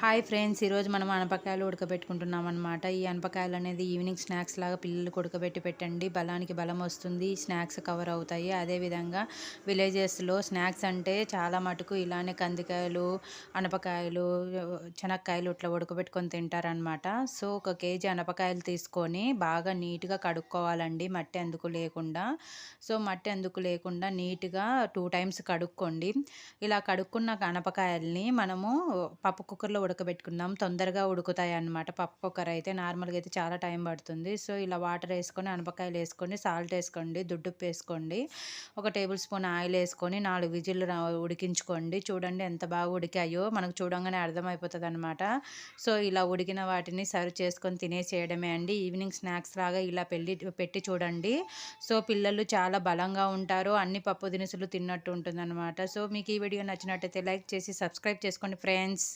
Hi friends, ఈరోజు మనం అనపకాయలు ఉడకబెట్టుకుంటున్నాం అనమాట. ఈ అనపకాయలు అనేది ఈవినింగ్ స్నాక్స్ లాగా పిల్లలకు ఉడకబెట్టి పెట్టండి. బలానికి బలం వస్తుంది, స్నాక్స్ కవర్ అవుతాయి. అదేవిధంగా విలేజెస్లో స్నాక్స్ అంటే చాలా మటుకు ఇలానే కందికాయలు, అనపకాయలు, చెనక్కాయలు ఇట్లా ఉడకబెట్టుకొని తింటారనమాట. సో ఒక కేజీ అనపకాయలు తీసుకొని బాగా నీట్గా కడుక్కోవాలండి, మట్టి అందుకు లేకుండా. సో మట్టి అందుకు లేకుండా నీట్గా 2 టైమ్స్ కడుక్కోండి. ఇలా కడుక్కున్న అనపకాయల్ని మనము పప్పు కుక్కర్‌లో ఉడకబెట్టుకుందాం. తొందరగా ఉడుకుతాయన్నమాట. పప్పు కుక్కర్ అయితే నార్మల్‌గా అయితే చాలా టైం పడుతుంది. సో ఇలా వాటర్ ఏసుకొని, అనపకాయలేసుకొని, సాల్ట్ ఏసుకోండి, దుడ్డుప్పేసుకోండి. ఒక టేబుల్ స్పూన్ ఆయిల్ ఏసుకొని 4 విజిల్లు ఉడికించుకోండి. చూడండి ఎంత బాగా ఉడికాయో మనకు చూడంగానే అర్థమైపోతదనమాట. సో ఇలా ఉడికిన వాటిని సర్వ్ చేసుకొని తినేసేయడమే అండి. ఈవినింగ్ స్నాక్స్ లాగా ఇలా పెట్టి చూడండి. సో పిల్లలు చాలా బలంగా ఉంటారు. అన్ని పప్పు దినుసులు తిన్నట్టు ఉంటుందన్నమాట. సో మీకు ఈ వీడియో నచ్చినట్టయితే లైక్ చేసి సబ్స్క్రైబ్ చేసుకోండి ఫ్రెండ్స్.